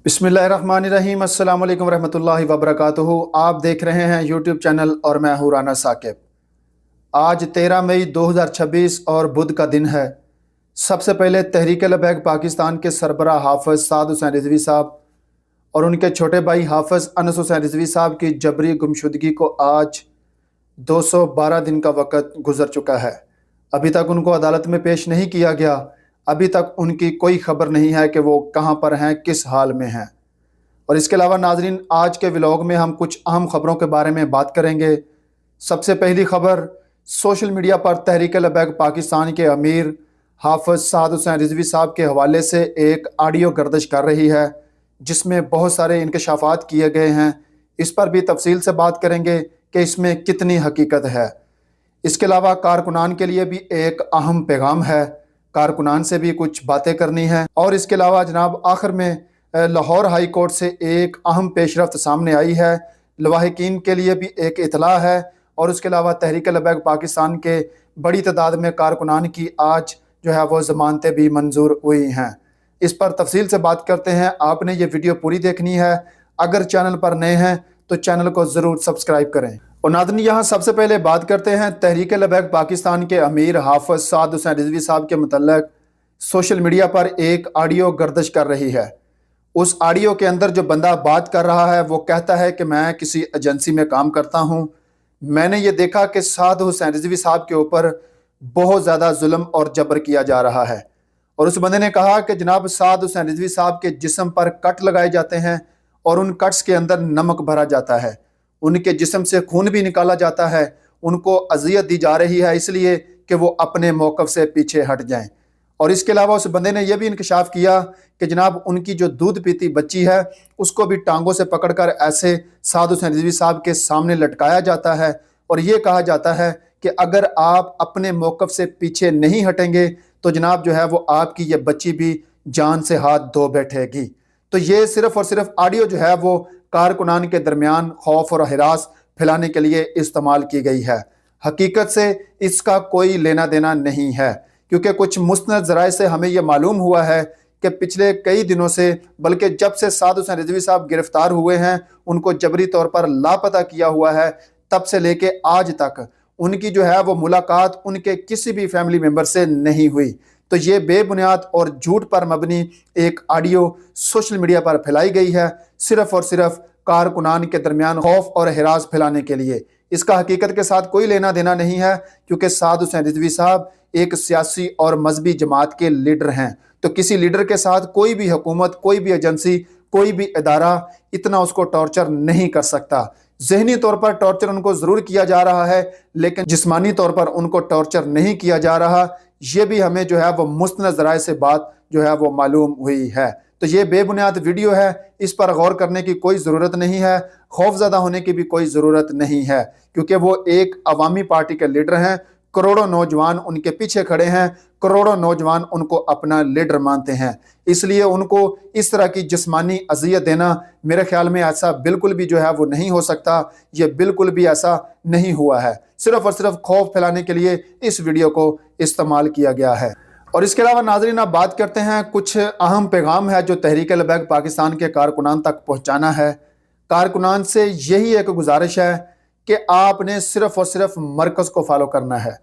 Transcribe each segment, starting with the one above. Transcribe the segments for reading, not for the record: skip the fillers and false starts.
बिस्मिल्लाहिर्रहमानिर्रहीम। अस्सलाम वालेकुम रहमतुल्लाहि वबरकातुहू। आप देख रहे हैं यूट्यूब चैनल और मैं हूँ राना साकिब। आज 13 मई 2026 और बुध का दिन है। सबसे पहले तहरीक लबैक पाकिस्तान के सरबराह हाफ़िज़ साद हुसैन रिज़वी साहब और उनके छोटे भाई हाफ़िज़ अनस हुसैन रिज़वी साहब की जबरी गुमशुदगी को आज 212 दिन का वक़्त गुज़र चुका है। अभी तक उनको अदालत में पेश नहीं किया गया। अभी तक उनकी कोई खबर नहीं है कि वो कहाँ पर हैं, किस हाल में हैं। और इसके अलावा नाजरीन, आज के व्लॉग में हम कुछ अहम खबरों के बारे में बात करेंगे। सबसे पहली खबर, सोशल मीडिया पर तहरीक लबैक पाकिस्तान के अमीर हाफ़िज़ साद हुसैन रिज़वी साहब के हवाले से एक ऑडियो गर्दिश कर रही है जिसमें बहुत सारे इंकशाफात किए गए हैं। इस पर भी तफसील से बात करेंगे कि इसमें कितनी हकीकत है। इसके अलावा कारकुनान के लिए भी एक अहम पैगाम है, कारकुनान से भी कुछ बातें करनी है। और इसके अलावा जनाब आखिर में लाहौर हाई कोर्ट से एक अहम पेशरफ्त सामने आई है। लवाहिकीन के लिए भी एक इतला है और उसके अलावा तहरीक लबैक पाकिस्तान के बड़ी तादाद में कारकुनान की आज जो है वो ज़मानतें भी मंजूर हुई हैं। इस पर तफसील से बात करते हैं। आपने ये वीडियो पूरी देखनी है। अगर चैनल पर नए हैं तो चैनल को ज़रूर सब्सक्राइब करें। और नाज़रीन, यहाँ सबसे पहले बात करते हैं तहरीक लबैक पाकिस्तान के अमीर हाफ़िज़ साद हुसैन रिज़वी साहब के मुतल्लिक़ सोशल मीडिया पर एक ऑडियो गर्दिश कर रही है। उस ऑडियो के अंदर जो बंदा बात कर रहा है वो कहता है कि मैं किसी एजेंसी में काम करता हूँ। मैंने ये देखा कि साद हुसैन रिज़वी साहब के ऊपर बहुत ज़्यादा जुल्म और जबर किया जा रहा है। और उस बंदे ने कहा कि जनाब साद हुसैन रिज़वी साहब के जिस्म पर कट लगाए जाते हैं और उन कट्स के अंदर नमक भरा जाता है, उनके जिस्म से खून भी निकाला जाता है, उनको अजियत दी जा रही है इसलिए कि वो अपने मौक़िफ़ से पीछे हट जाएं। और इसके अलावा उस बंदे ने यह भी इंकशाफ किया कि जनाब उनकी जो दूध पीती बच्ची है उसको भी टांगों से पकड़कर ऐसे साद हुसैन रिज़वी साहब के सामने लटकाया जाता है और ये कहा जाता है कि अगर आप अपने मौक़िफ़ से पीछे नहीं हटेंगे तो जनाब जो है वो आपकी ये बच्ची भी जान से हाथ धो बैठेगी। तो ये सिर्फ़ और सिर्फ ऑडियो जो है वो कारकुनान के दरमियान खौफ और हिरास फैलाने के लिए इस्तेमाल की गई है। हकीकत से इसका कोई लेना देना नहीं है, क्योंकि कुछ मुस्तनद ज़राए से हमें यह मालूम हुआ है कि पिछले कई दिनों से, बल्कि जब से साद हुसैन रिज़वी साहब गिरफ्तार हुए हैं, उनको जबरी तौर पर लापता किया हुआ है, तब से लेके आज तक उनकी जो है वो मुलाकात उनके किसी भी फैमिली मेम्बर से नहीं हुई। तो ये बेबुनियाद और झूठ पर मबनी एक ऑडियो सोशल मीडिया पर फैलाई गई है, सिर्फ़ और सिर्फ कारकुनान के दरमियान खौफ और हिरास फैलाने के लिए। इसका हकीकत के साथ कोई लेना देना नहीं है, क्योंकि साद हुसैन रिज़वी साहब एक सियासी और मजहबी जमात के लीडर हैं। तो किसी लीडर के साथ कोई भी हुकूमत, कोई भी एजेंसी, कोई भी इदारा इतना उसको टॉर्चर नहीं कर सकता। ज़हनी तौर पर टॉर्चर उनको ज़रूर किया जा रहा है, लेकिन जिस्मानी तौर पर उनको टॉर्चर नहीं किया जा रहा। ये भी हमें जो है वो मुस्तनद ज़राए से बात जो है वो मालूम हुई है। तो ये बेबुनियाद वीडियो है, इस पर गौर करने की कोई ज़रूरत नहीं है, खौफज़दा होने की भी कोई ज़रूरत नहीं है, क्योंकि वो एक अवामी पार्टी के लीडर हैं। करोड़ों नौजवान उनके पीछे खड़े हैं, करोड़ों नौजवान उनको अपना लीडर मानते हैं। इसलिए उनको इस तरह की जिस्मानी अजियत देना, मेरे ख्याल में ऐसा बिल्कुल भी जो है वो नहीं हो सकता। ये बिल्कुल भी ऐसा नहीं हुआ है, सिर्फ़ और सिर्फ खौफ फैलाने के लिए इस वीडियो को इस्तेमाल किया गया है। और इसके अलावा नाज़रीन, आप बात करते हैं कुछ अहम पैगाम है जो तहरीक लबैक पाकिस्तान के कारकुनान तक पहुँचाना है। कारकुनान से यही एक गुजारिश है कि आपने सिर्फ और सिर्फ मरकज़ को फॉलो करना है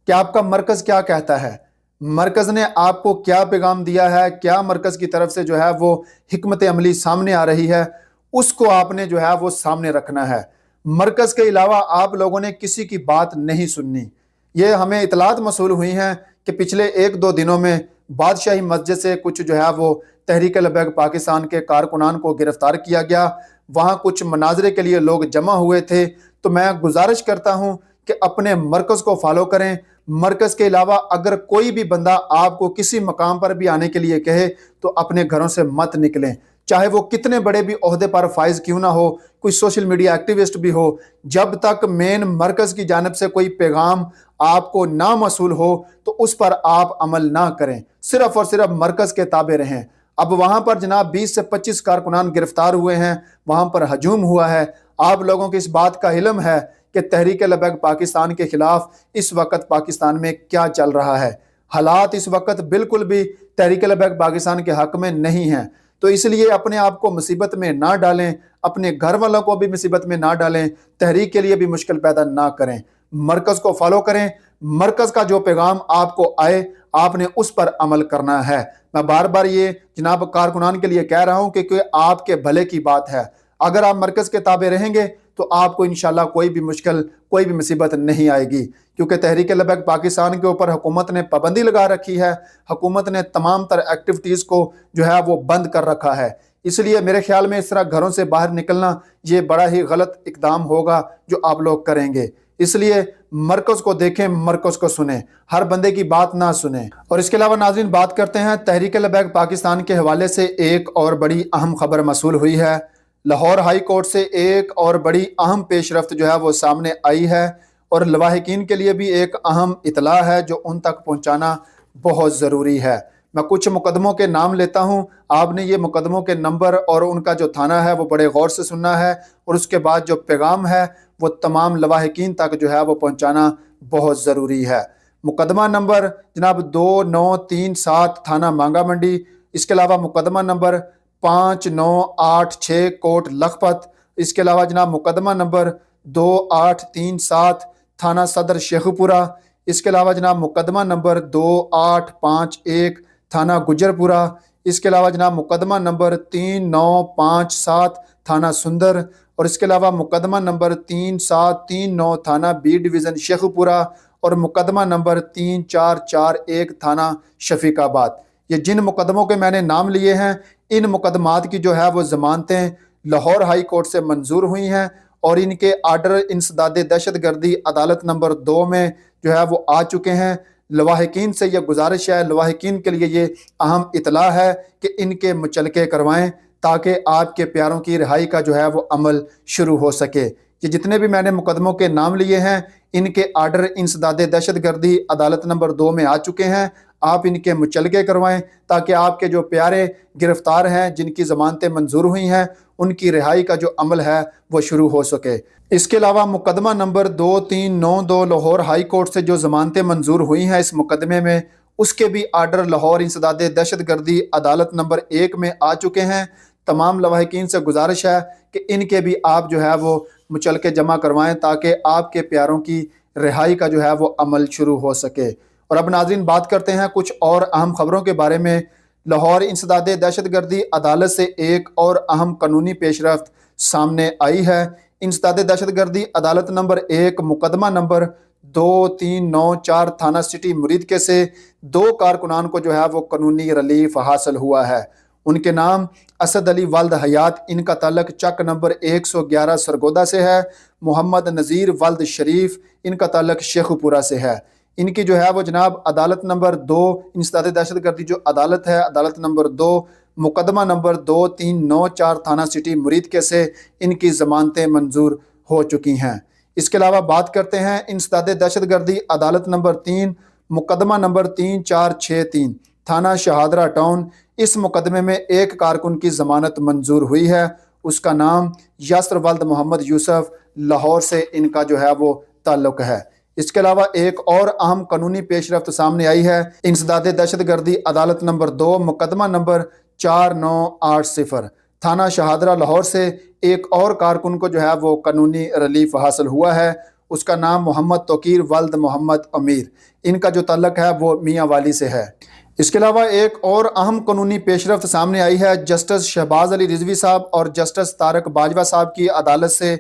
कि आपका मरकज़ क्या कहता है, मरकज़ ने आपको क्या पैगाम दिया है, क्या मरकज़ की तरफ से जो है वो हिकमत अमली सामने आ रही है, उसको आपने जो है वो सामने रखना है। मरकज़ के अलावा आप लोगों ने किसी की बात नहीं सुननी। ये हमें इतलात मसूल हुई हैं कि पिछले एक दो दिनों में बादशाही मस्जिद से कुछ जो है वो तहरीक लबैक पाकिस्तान के कारकुनान को गिरफ्तार किया गया। वहाँ कुछ मनाजरे के लिए लोग जमा हुए थे। तो मैं गुजारिश करता हूँ कि अपने मरकज़ को फॉलो करें। मरकज़ के अलावा अगर कोई भी बंदा आपको किसी मकाम पर भी आने के लिए कहे तो अपने घरों से मत निकलें, चाहे वो कितने बड़े भी ओहदे पर फाइज क्यों ना हो, कोई सोशल मीडिया एक्टिविस्ट भी हो। जब तक मेन मरकज़ की जानिब से कोई पैगाम आपको ना मसूल हो तो उस पर आप अमल ना करें, सिर्फ़ और सिर्फ मरकज़ के ताबे रहें। अब वहाँ पर जनाब 20 से 25 कारकुनान गिरफ्तार हुए हैं, वहाँ पर हजूम हुआ है। आप लोगों को इस बात का इल्म है कि तहरीक लबैक पाकिस्तान के खिलाफ इस वक्त पाकिस्तान में क्या चल रहा है। हालात इस वक्त बिल्कुल भी तहरीक लबैक पाकिस्तान के हक में नहीं हैं। تو اس لیے اپنے آپ کو مصیبت میں نہ ڈالیں، اپنے گھر والوں کو بھی مصیبت میں نہ ڈالیں، تحریک کے لیے بھی مشکل پیدا نہ کریں، مرکز کو فالو کریں، مرکز کا جو پیغام آپ کو آئے آپ نے اس پر عمل کرنا ہے۔ میں بار بار یہ جناب کارکنان کے لیے کہہ رہا ہوں کہ آپ کے بھلے کی بات ہے، اگر آپ مرکز کے تابع رہیں گے تو آپ کو انشاءاللہ کوئی بھی مشکل، کوئی بھی مصیبت نہیں آئے گی، کیونکہ تحریک لبیک پاکستان کے اوپر حکومت نے پابندی لگا رکھی ہے، حکومت نے تمام تر ایکٹیویٹیز کو جو ہے وہ بند کر رکھا ہے۔ اس لیے میرے خیال میں اس طرح گھروں سے باہر نکلنا یہ بڑا ہی غلط اقدام ہوگا جو آپ لوگ کریں گے۔ اس لیے مرکز کو دیکھیں، مرکز کو سنیں، ہر بندے کی بات نہ سنیں۔ اور اس کے علاوہ ناظرین بات کرتے ہیں تحریک لبیک پاکستان کے حوالے سے ایک اور بڑی اہم خبر موصول ہوئی ہے۔ لاہور ہائی کورٹ سے ایک اور بڑی اہم پیش رفت جو ہے وہ سامنے آئی ہے، اور لواحقین کے لیے بھی ایک اہم اطلاع ہے جو ان تک پہنچانا بہت ضروری ہے۔ میں کچھ مقدموں کے نام لیتا ہوں، آپ نے یہ مقدموں کے نمبر اور ان کا جو تھانہ ہے وہ بڑے غور سے سننا ہے، اور اس کے بعد جو پیغام ہے وہ تمام لواحقین تک جو ہے وہ پہنچانا بہت ضروری ہے۔ مقدمہ نمبر جناب 2937 تھانہ مانگا منڈی، اس کے علاوہ مقدمہ نمبر 5986 کوٹ لکھپت، اس کے علاوہ جناب مقدمہ نمبر 2837 تھانہ صدر شیخو پورہ، اس کے علاوہ جناب مقدمہ نمبر 2851 تھانہ گجر پورہ، اس کے علاوہ جناب مقدمہ نمبر 3957 تھانہ سندر، اور اس کے علاوہ مقدمہ نمبر 3739 تھانہ بی ڈویژن شیخو پورہ، اور مقدمہ نمبر 3441 تھانہ شفیق آباد۔ یہ جن مقدموں کے میں نے نام لیے ہیں، ان مقدمات کی جو ہے وہ ضمانتیں لاہور ہائی کورٹ سے منظور ہوئی ہیں، اور ان کے آرڈر انسداد دہشت گردی عدالت نمبر 2 میں جو ہے وہ آ چکے ہیں۔ لواحقین سے یہ گزارش ہے، لواحقین کے لیے یہ اہم اطلاع ہے کہ ان کے مچلکے کروائیں تاکہ آپ کے پیاروں کی رہائی کا جو ہے وہ عمل شروع ہو سکے۔ یہ جتنے بھی میں نے مقدموں کے نام لیے ہیں، ان کے آرڈر انسداد دہشت گردی عدالت نمبر 2 میں آ چکے ہیں، آپ ان کے مچلکے کروائیں تاکہ آپ کے جو پیارے گرفتار ہیں، جن کی ضمانتیں منظور ہوئی ہیں، ان کی رہائی کا جو عمل ہے وہ شروع ہو سکے۔ اس کے علاوہ مقدمہ نمبر 2392 لاہور ہائی کورٹ سے جو ضمانتیں منظور ہوئی ہیں اس مقدمے میں، اس کے بھی آرڈر لاہور انسداد دہشت گردی عدالت نمبر 1 میں آ چکے ہیں۔ تمام لواحقین سے گزارش ہے کہ ان کے بھی آپ جو ہے وہ مچلکے جمع کروائیں تاکہ آپ کے پیاروں کی رہائی کا جو ہے وہ عمل شروع ہو سکے۔ اور اب ناظرین بات کرتے ہیں کچھ اور اہم خبروں کے بارے میں۔ لاہور انسداد دہشت گردی عدالت سے ایک اور اہم قانونی پیش رفت سامنے آئی ہے۔ انسداد دہشت گردی عدالت نمبر 1 مقدمہ نمبر 2394 تھانہ سٹی مرید سے 2 کارکنان کو جو ہے وہ قانونی ریلیف حاصل ہوا ہے۔ ان کے نام اسد علی ولد حیات، ان کا تعلق چک نمبر 111 سرگودا سے ہے، محمد نذیر ولد شریف، ان کا تعلق شیخو پورہ سے ہے۔ ان کی جو ہے وہ جناب عدالت نمبر 2 انسداد دہشت گردی جو عدالت ہے، عدالت نمبر 2 مقدمہ نمبر 2394 تھانہ سٹی مرید سے ان کی ضمانتیں منظور ہو چکی ہیں۔ اس کے علاوہ بات کرتے ہیں انسداد دہشت گردی عدالت نمبر 3 مقدمہ نمبر 3463 تھانہ شہادرہ ٹاؤن، اس مقدمے میں ایک کارکن کی ضمانت منظور ہوئی ہے، اس کا نام یاسر ولد محمد یوسف، لاہور سے ان کا جو ہے وہ تعلق ہے۔ اس کے علاوہ ایک اور اہم قانونی پیش رفت سامنے آئی ہے۔ انسداد دہشت گردی عدالت نمبر 2 مقدمہ نمبر 4980 تھانہ شہادرہ لاہور سے ایک اور کارکن کو جو ہے وہ قانونی ریلیف حاصل ہوا ہے، اس کا نام محمد توقیر ولد محمد امیر، ان کا جو تعلق ہے وہ میاں والی سے ہے۔ اس کے علاوہ ایک اور اہم قانونی پیش رفت سامنے آئی ہے۔ جسٹس شہباز علی رضوی صاحب اور جسٹس طارق باجوہ صاحب کی عدالت سے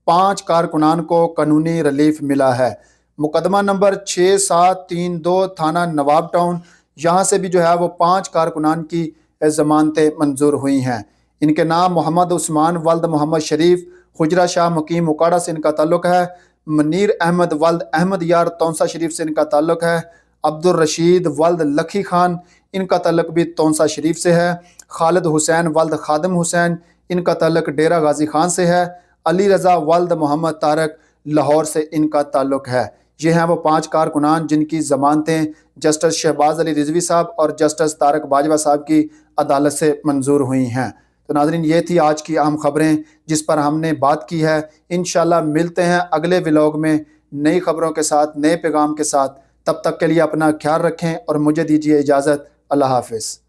5 کارکنان کو قانونی ریلیف ملا ہے۔ مقدمہ نمبر 6732 تھانہ نواب ٹاؤن، یہاں سے بھی جو ہے وہ 5 کارکنان کی ضمانتیں منظور ہوئی ہیں۔ ان کے نام محمد عثمان ولد محمد شریف، خجرہ شاہ مقیم اکاڑا سے ان کا تعلق ہے، منیر احمد ولد احمد یار تونسا شریف سے ان کا تعلق ہے، عبد الرشید ولد لکھی خان، ان کا تعلق بھی تونسا شریف سے ہے، خالد حسین ولد خادم حسین، ان کا تعلق ڈیرہ غازی خان سے ہے، علی رضا ولد محمد طارق، لاہور سے ان کا تعلق ہے۔ یہ ہیں وہ 5 کارکنان جن کی ضمانتیں جسٹس شہباز علی رضوی صاحب اور جسٹس طارق باجوہ صاحب کی عدالت سے منظور ہوئی ہیں۔ تو ناظرین یہ تھی آج کی اہم خبریں جس پر ہم نے بات کی ہے۔ انشاءاللہ ملتے ہیں اگلے ولاگ میں نئی خبروں کے ساتھ، نئے پیغام کے ساتھ۔ تب تک کے لیے اپنا خیال رکھیں اور مجھے دیجیے اجازت۔ اللہ حافظ۔